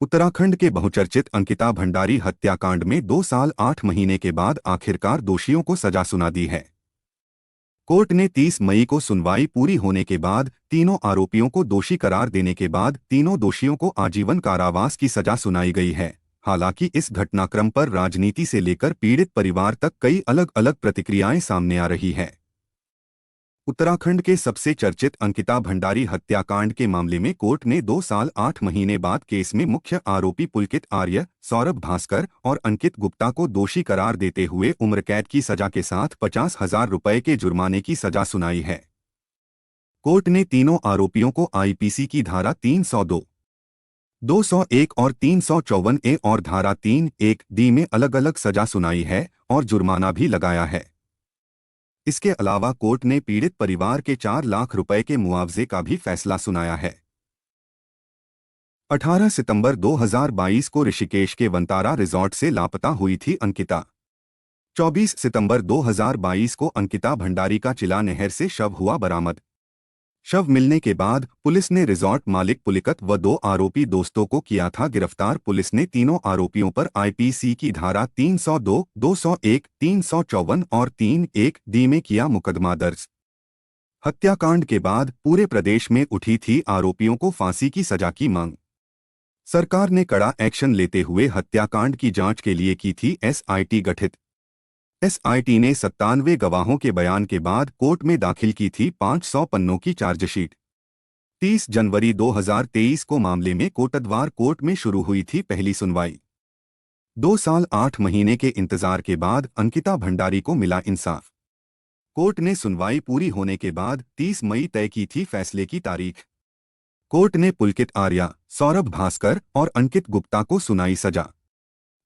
उत्तराखंड के बहुचर्चित अंकिता भंडारी हत्याकांड में 2 साल 8 महीने के बाद आखिरकार दोषियों को सजा सुना दी है। कोर्ट ने 30 मई को सुनवाई पूरी होने के बाद तीनों आरोपियों को दोषी करार देने के बाद तीनों दोषियों को आजीवन कारावास की सजा सुनाई गई है। हालांकि इस घटनाक्रम पर राजनीति से लेकर पीड़ित परिवार तक कई अलग अलग प्रतिक्रियाएं सामने आ रही हैं। उत्तराखंड के सबसे चर्चित अंकिता भंडारी हत्याकांड के मामले में कोर्ट ने 2 साल 8 महीने बाद केस में मुख्य आरोपी पुलकित आर्य, सौरभ भास्कर और अंकित गुप्ता को दोषी करार देते हुए उम्र कैद की सजा के साथ 50,000 रुपये के जुर्माने की सजा सुनाई है। कोर्ट ने तीनों आरोपियों को आईपीसी की धारा 302, 201 और 354A और धारा 3(1)(d) में अलग अलग सजा सुनाई है और जुर्माना भी लगाया है। इसके अलावा कोर्ट ने पीड़ित परिवार के 4 लाख रुपए के मुआवजे का भी फैसला सुनाया है। 18 सितंबर 2022 को ऋषिकेश के वंतारा रिजॉर्ट से लापता हुई थी अंकिता। 24 सितंबर 2022 को अंकिता भंडारी का चिला नहर से शव हुआ बरामद। शव मिलने के बाद पुलिस ने रिजॉर्ट मालिक पुलकित व 2 आरोपी दोस्तों को किया था गिरफ्तार। पुलिस ने तीनों आरोपियों पर आईपीसी की धारा 302, 201, 354 और 3(1)(d) में किया मुकदमा दर्ज। हत्याकांड के बाद पूरे प्रदेश में उठी थी आरोपियों को फांसी की सजा की मांग। सरकार ने कड़ा एक्शन लेते हुए हत्याकांड की जांच के लिए की थी एसआईटी गठित। एसआईटी ने 97 गवाहों के बयान के बाद कोर्ट में दाखिल की थी 500 पन्नों की चार्जशीट। 30 जनवरी 2023 को मामले में कोटद्वार कोर्ट में शुरू हुई थी पहली सुनवाई। 2 साल 8 महीने के इंतजार के बाद अंकिता भंडारी को मिला इंसाफ। कोर्ट ने सुनवाई पूरी होने के बाद 30 मई तय की थी फैसले की तारीख। कोर्ट ने पुलकित आर्या, सौरभ भास्कर और अंकित गुप्ता को सुनाई सजा।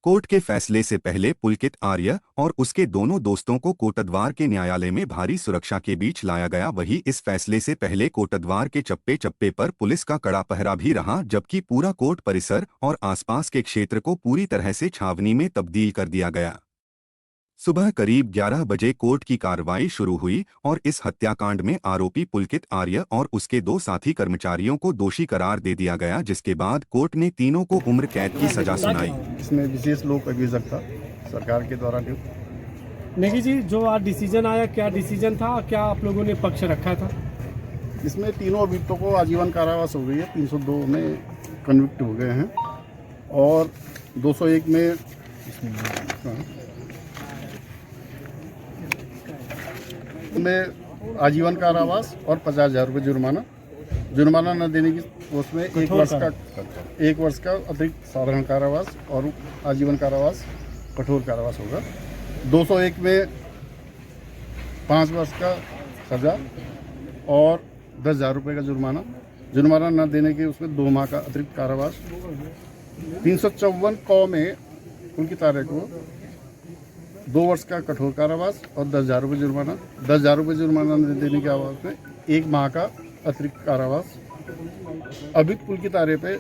कोर्ट के फैसले से पहले पुलकित आर्य और उसके दोनों दोस्तों को कोटद्वार के न्यायालय में भारी सुरक्षा के बीच लाया गया। वहीं इस फैसले से पहले कोटद्वार के चप्पे चप्पे पर पुलिस का कड़ा पहरा भी रहा, जबकि पूरा कोर्ट परिसर और आसपास के क्षेत्र को पूरी तरह से छावनी में तब्दील कर दिया गया। सुबह करीब 11 बजे कोर्ट की कार्रवाई शुरू हुई और इस हत्याकांड में आरोपी पुलकित आर्य और उसके 2 साथी कर्मचारियों को दोषी करार दे दिया गया, जिसके बाद कोर्ट ने तीनों को उम्र कैद की सजा सुनाई। इसमें विशेष लोक अभियोजक था सरकार के द्वारा नेगी जी, जो आज डिसीजन आया, क्या डिसीजन था, क्या आप लोगों ने पक्ष रखा था? इसमें तीनों अभियुक्तों को आजीवन कारावास हो गई है। 302 में कन्विक्ट हो गए हैं और 201 में आजीवन कारावास और 50,000 रुपये जुर्माना न देने की उसमें 1 वर्ष का अतिरिक्त साधारण कारावास और आजीवन कारावास कठोर कारावास होगा। 201 में 5 वर्ष का सजा और 10,000 रुपये का जुर्माना न देने के उसमें 2 माह का अतिरिक्त कारावास। 354 क में पुलकित आर्य को 2 वर्ष का कठोर कारावास और 10,000 रुपये जुर्माना। 10,000 रुपये जुर्माना न देने के आवाज में 1 माह का अतिरिक्त कारावास। अभियुक्त पुलकित आर्य पे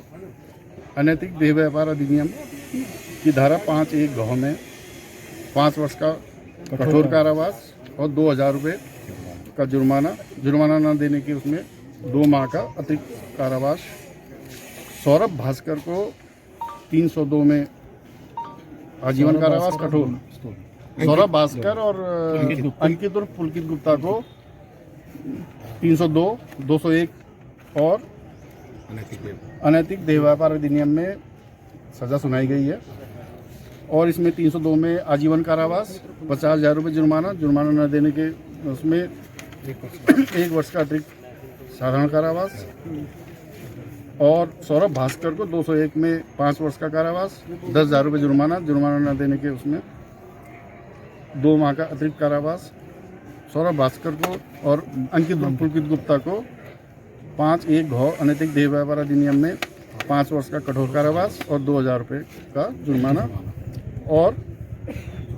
अनैतिक देह व्यापार अधिनियम की धारा 5(1)(घ) में 5 वर्ष का कठोर कारावास और 2,000 रुपये का जुर्माना न देने के उसमें 2 माह का अतिरिक्त कारावास। सौरभ भास्कर को 302 में आजीवन कारावास कठोर। सौरभ भास्कर और अंकित और पुलकित गुप्ता को 302, 201 और अनैतिक देह व्यापार अधिनियम में सजा सुनाई गई है और इसमें 302 में आजीवन कारावास, 50,000 रुपये जुर्माना न देने के उसमें 1 वर्ष का अतिरिक्त साधारण कारावास और सौरभ भास्कर को 201 में 5 वर्ष का कारावास, 10,000 रुपये जुर्माना न देने के उसमें 2 माह का अतिरिक्त कारावास। सौरभ भास्कर को और अंकित पुलकित गुप्ता को 5(1)(घ) अनैतिक देह व्यापार अधिनियम में 5 वर्ष का कठोर कारावास और 2,000 रुपये का जुर्माना और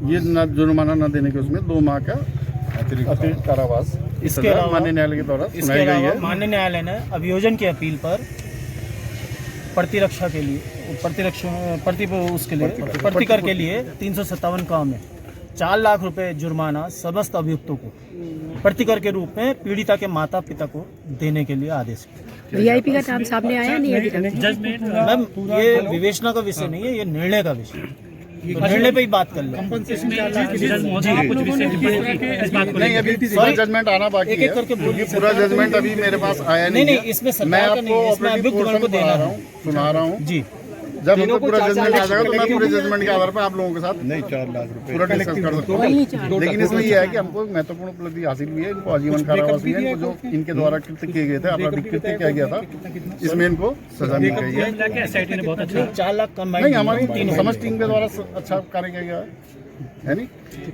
ये जुर्माना न देने के उसमें 2 माह का अतिरिक्त कारावास। इसके अलावा माननीय न्यायालय के द्वारा सुनाई गई है। माननीय न्यायालय ने अभियोजन की अपील पर प्रतिकर के लिए 357 क में 4 लाख रुपए जुर्माना समस्त अभियुक्तों को प्रतिकर के रूप में पीड़िता के माता पिता को देने के लिए आदेश किया। वीआईपी का नाम सामने आया नहीं अभी तक? मैम ये विवेचना का विषय नहीं है, ये निर्णय का विषय है। तो निर्णय पे ही बात कर लो। नहीं, अभी पूरा जजमेंट आना बाकी एक-एक है, करके बोलिए। पूरा जजमेंट अभी मेरे पास आया नहीं नहीं, है। इसमें सरकार मैं का आपको नहीं है, इसमें ऑपरेटिव अभियुक्त पोर्शन को देना बता रहा है। हूँ, सुना रहा हूँ। जी जब मतलब पूरा जजमेंट आ जाएगा तो मैं पूरे जजमेंट के आधार पर आप लोगों के साथ नहीं 4 लाख रुपए पूरा डिस्कस कर सकता हूँ। लेकिन इसमें यह है कि हमको महत्वपूर्ण उपलब्धि हासिल हुई है, इनको आजीवन कारावास हुई है, इनको जो इनके द्वारा कृत्य किए गए थे, आपराधिक कृत्य किया गया था, इसमें इनको सजा मिल गई है। 4 लाख कम नहीं, हमारी समझ टीम के द्वारा अच्छा कार्य किया गया है नहीं।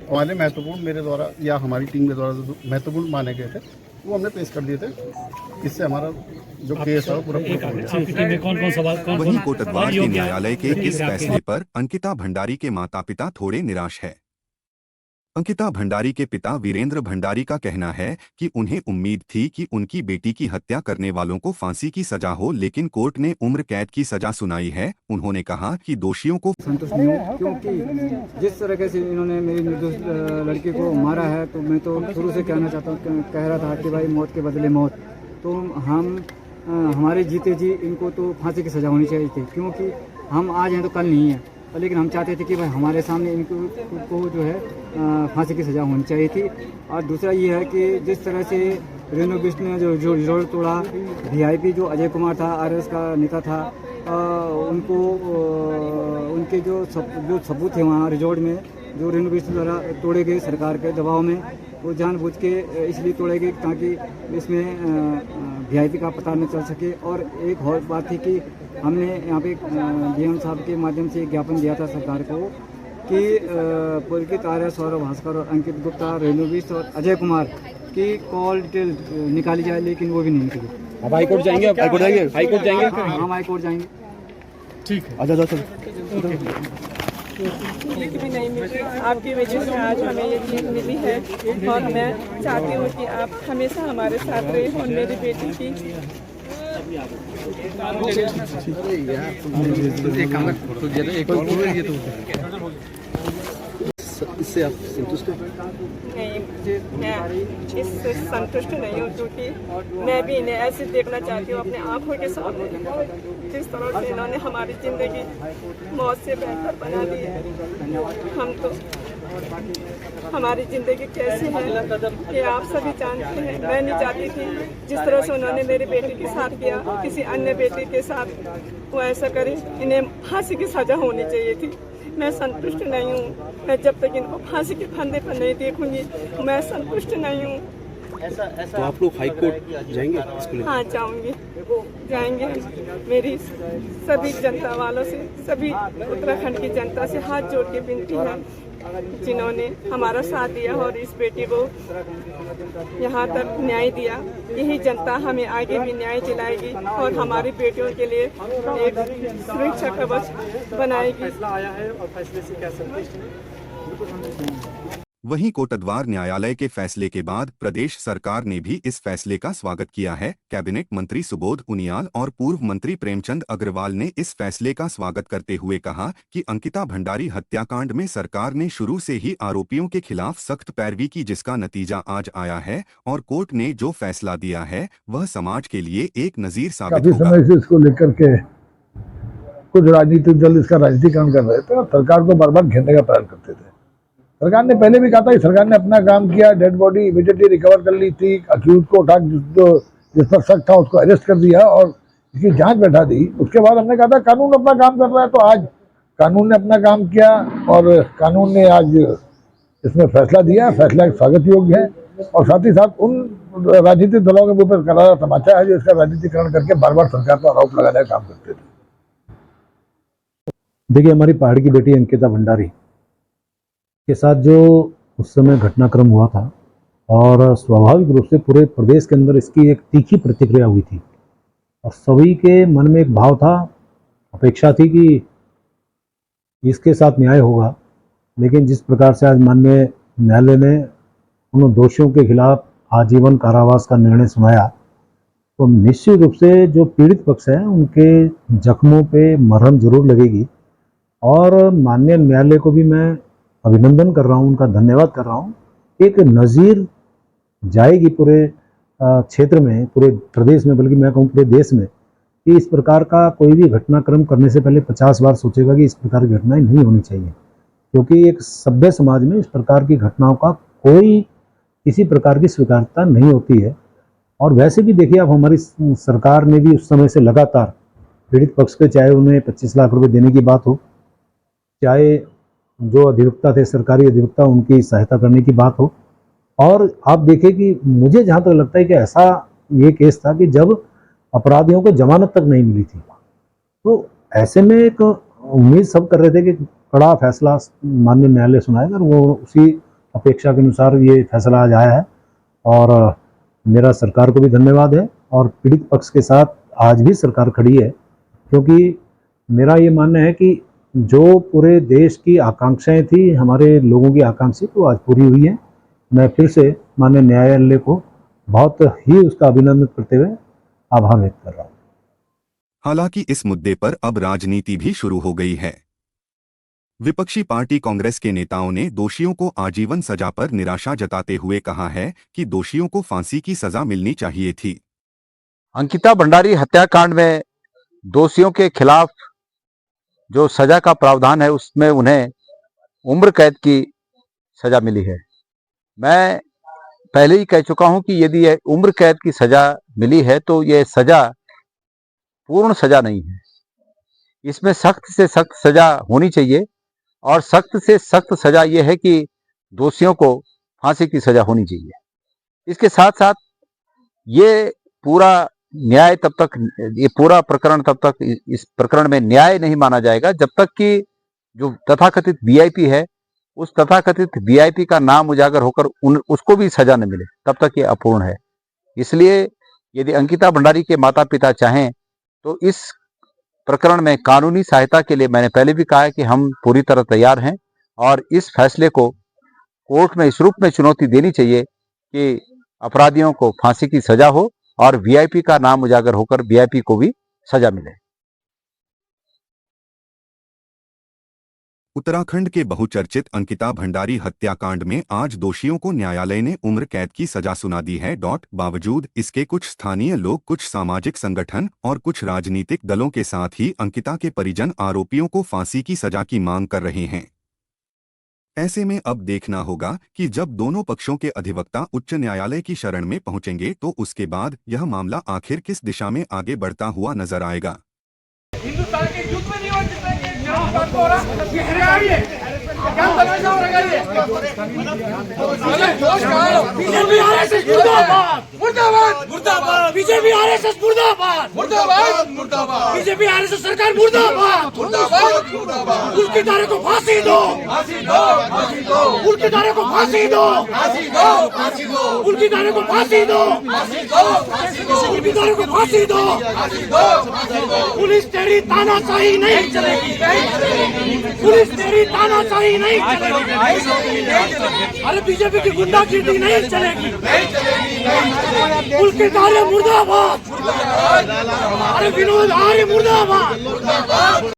हमारे महत्वपूर्ण मेरे द्वारा या हमारी टीम के द्वारा जो महत्वपूर्ण माने गए थे वो हमने पेश कर दिए थे। इससे हमारा जो केस है वो पूरा वहीं कोटद्वार के न्यायालय के इस फैसले पर अंकिता भंडारी के माता पिता थोड़े निराश है। अंकिता भंडारी के पिता वीरेंद्र भंडारी का कहना है कि उन्हें उम्मीद थी कि उनकी बेटी की हत्या करने वालों को फांसी की सजा हो, लेकिन कोर्ट ने उम्र कैद की सजा सुनाई है। उन्होंने कहा कि दोषियों को संतुष्ट नहीं हूँ, क्योंकि जिस तरीके से इन्होंने मेरी निर्दोष लड़की को मारा है, तो मैं तो शुरू से कहना चाहता हूँ, कह रहा था कि भाई मौत के बदले मौत। तो हम हमारे जीते जी इनको तो फांसी की सज़ा होनी चाहिए थी, क्योंकि हम आज हैं तो कल नहीं है। लेकिन हम चाहते थे कि भाई हमारे सामने इनको जो है फांसी की सज़ा होनी चाहिए थी। और दूसरा ये है कि जिस तरह से रेणु बिष्ट ने जो रिजॉर्ट तोड़ा, वीआईपी जो अजय कुमार था, आरएस का नेता था, उनको उनके जो सबूत थे वहाँ रिजॉर्ट में जो रेणु बिष्ट द्वारा तोड़े गए सरकार के दबाव में, वो जानबूझ के इसलिए तोड़े गए ताकि इसमें वीआईपी का पता न चल सके। और एक और बात थी कि हमने यहाँ पे डीएम साहब के माध्यम से एक ज्ञापन दिया था सरकार को कि पुलकित आर्य, सौरभ भास्कर और अंकित गुप्ता, रेणु बिष्ट और अजय कुमार की कॉल डिटेल निकाली जाए, लेकिन वो भी नहीं निकली। अब हाईकोर्ट जाएंगे? हाईकोर्ट जाएंगे? हम हाईकोर्ट जाएंगे। ठीक है। पुलिस भी नहीं मिली, आपकी वजह से आज हमें ये चीज़ मिली है। और मैं चाहती हूँ कि आप हमेशा हमारे साथ रहे और मेरी बेटी की इससे आप संतुष्ट हैं? नहीं, मैं इससे संतुष्ट नहीं हूँ, क्योंकि मैं भी इन्हें ऐसे देखना चाहती हूँ अपने आंखों के सामने, जिस तरह से इन्होंने हमारी ज़िंदगी मौत से बेहतर बना दी है। हम तो हमारी ज़िंदगी कैसी है ये आप सभी जानते हैं। मैं नहीं चाहती थी जिस तरह से उन्होंने मेरी बेटी के साथ किया, किसी अन्य बेटी के साथ वो ऐसा करे। इन्हें फांसी की सज़ा होनी चाहिए थी। मैं संतुष्ट नहीं हूँ। मैं जब तक इनको फांसी के फंदे पर नहीं देखूंगी मैं संतुष्ट नहीं हूँ। तो आप लोग हाई कोर्ट जाएंगे इसको लेकर? हाँ, जाएंगे। मेरी सभी जनता वालों से, सभी उत्तराखंड की जनता से हाथ जोड़ के विनती है, जिन्होंने हमारा साथ दिया और इस बेटी को यहाँ तक न्याय दिया। यही जनता हमें आगे भी न्याय दिलाएगी और हमारी बेटियों के लिए एक सुरक्षा कवच बनाएगी। वहीं कोटद्वार न्यायालय के फैसले के बाद प्रदेश सरकार ने भी इस फैसले का स्वागत किया है। कैबिनेट मंत्री सुबोध उनियाल और पूर्व मंत्री प्रेमचंद अग्रवाल ने इस फैसले का स्वागत करते हुए कहा कि अंकिता भंडारी हत्याकांड में सरकार ने शुरू से ही आरोपियों के खिलाफ सख्त पैरवी की, जिसका नतीजा आज आया है और कोर्ट ने जो फैसला दिया है वह समाज के लिए एक नजीर साबित होगा। समय से इसको लेकर के कुछ राजनीतिक दल इसका राजनीतिकरण कर रहे थे और सरकार को बार बार घेरने का प्रयास करते थे। सरकार ने पहले भी कहा था कि सरकार ने अपना काम किया, डेड बॉडी इमीडिएटली रिकवर कर ली थी, अक्यूज को उठा जिस पर शक था उसको अरेस्ट कर दिया और इसकी जांच बैठा दी। उसके बाद हमने कहा था कानून अपना काम कर रहा है, तो आज कानून ने अपना काम किया और कानून ने आज इसमें फैसला दिया। फैसला स्वागत योग्य है और साथ ही साथ उन राजनीतिक दलों के ऊपर करारा तमाचा है जो इसका राजनीतिकरण करके बार बार सरकार पर आरोप लगाने का काम करते थे। देखिए, हमारी पहाड़ की बेटी अंकिता भंडारी के साथ जो उस समय घटनाक्रम हुआ था और स्वाभाविक रूप से पूरे प्रदेश के अंदर इसकी एक तीखी प्रतिक्रिया हुई थी और सभी के मन में एक भाव था, अपेक्षा थी कि इसके साथ न्याय होगा। लेकिन जिस प्रकार से आज माननीय न्यायालय ने उन दोषियों के खिलाफ आजीवन कारावास का निर्णय सुनाया, तो निश्चित रूप से जो पीड़ित पक्ष है उनके जख्मों पे मरहम जरूर लगेगी। और माननीय न्यायालय को भी मैं अभिनंदन कर रहा हूँ, उनका धन्यवाद कर रहा हूँ। एक नज़ीर जाएगी पूरे क्षेत्र में, पूरे प्रदेश में, बल्कि मैं कहूँ पूरे देश में, कि इस प्रकार का कोई भी घटनाक्रम करने से पहले 50 बार सोचेगा कि इस प्रकार की घटनाएं नहीं होनी चाहिए, क्योंकि एक सभ्य समाज में इस प्रकार की घटनाओं का कोई किसी प्रकार की स्वीकार्यता नहीं होती है। और वैसे भी देखिए, अब हमारी सरकार ने भी उस समय से लगातार पीड़ित पक्ष के, चाहे उन्हें 25 लाख रुपए देने की बात हो, चाहे जो अधिवक्ता थे, सरकारी अधिवक्ता, उनकी सहायता करने की बात हो। और आप देखें कि मुझे जहाँ तक लगता है कि ऐसा ये केस था कि जब अपराधियों को जमानत तक नहीं मिली थी, तो ऐसे में एक उम्मीद सब कर रहे थे कि कड़ा फैसला माननीय न्यायालय सुनाएगा, और वो उसी अपेक्षा के अनुसार ये फैसला आज आया है। और मेरा सरकार को भी धन्यवाद है, और पीड़ित पक्ष के साथ आज भी सरकार खड़ी है, क्योंकि मेरा ये मानना है कि जो पूरे देश की आकांक्षाएं थी, हमारे लोगों की आकांक्षी, तो आज पूरी हुई है। मैं फिर से माननीय न्यायालय को बहुत ही उसका अभिनंदन करते हुए आभार व्यक्त कर रहा हूँ। हालांकि इस मुद्दे पर अब राजनीति भी शुरू हो गई है। विपक्षी पार्टी कांग्रेस के नेताओं ने दोषियों को आजीवन सजा पर निराशा जताते हुए कहा है कि दोषियों को फांसी की सजा मिलनी चाहिए थी। अंकिता भंडारी हत्याकांड में दोषियों के खिलाफ जो सजा का प्रावधान है, उसमें उन्हें उम्र कैद की सजा मिली है। मैं पहले ही कह चुका हूं कि यदि यह उम्र कैद की सजा मिली है तो यह सजा पूर्ण सजा नहीं है। इसमें सख्त से सख्त सजा होनी चाहिए, और सख्त से सख्त सजा यह है कि दोषियों को फांसी की सजा होनी चाहिए। इसके साथ साथ ये पूरा न्याय तब तक, ये पूरा प्रकरण तब तक, इस प्रकरण में न्याय नहीं माना जाएगा जब तक कि जो तथाकथित वीआईपी है, उस तथाकथित वीआईपी का नाम उजागर होकर उसको भी सजा न मिले, तब तक ये अपूर्ण है। इसलिए यदि अंकिता भंडारी के माता पिता चाहें तो इस प्रकरण में कानूनी सहायता के लिए, मैंने पहले भी कहा है कि हम पूरी तरह तैयार हैं, और इस फैसले को कोर्ट में इस रूप में चुनौती देनी चाहिए कि अपराधियों को फांसी की सजा हो और वीआईपी का नाम उजागर होकर वीआईपी को भी सजा मिले। उत्तराखंड के बहुचर्चित अंकिता भंडारी हत्याकांड में आज दोषियों को न्यायालय ने उम्र कैद की सजा सुना दी है। बावजूद इसके कुछ स्थानीय लोग, कुछ सामाजिक संगठन और कुछ राजनीतिक दलों के साथ ही अंकिता के परिजन आरोपियों को फांसी की सजा की मांग कर रहे हैं। ऐसे में अब देखना होगा कि जब दोनों पक्षों के अधिवक्ता उच्च न्यायालय की शरण में पहुंचेंगे तो उसके बाद यह मामला आखिर किस दिशा में आगे बढ़ता हुआ नजर आएगा। हिंदुस्तान के युद्ध में नहीं हो जितने हिंदुस्तान को हो रहा ये हरियाणा है क्या तमाशा हो रहा है ये जोश कहां बीजेपी आरएसएस मुर्दाबाद मुर्दाबाद मुर्दाबाद बीजेपी आरएसएस मुर्दाबाद मुर्दाबाद मुर्दाबाद बीजेपी आरएसएस सरकार मुर्दाबाद मुर्दाबाद मुर्दाबाद उनकी धारे को फांसी दो फांसी दो फांसी दो उनकी धारे को फांसी दो फांसी दो फांसी दो उनकी धारे को फांसी दो फांसी दो फांसी दो उनकी धारे को फांसी दो फांसी दो फांसी दो पुलिस तेरी तानाशाही नहीं चलेगी पुलिस तेरी तानाशाही नहीं चलेगी अरे बीजेपी की गुंडागिर्दी नहीं चलेगी उनके धारे मुर्दाबाद अरे विनोद आर्य मुर्दाबाद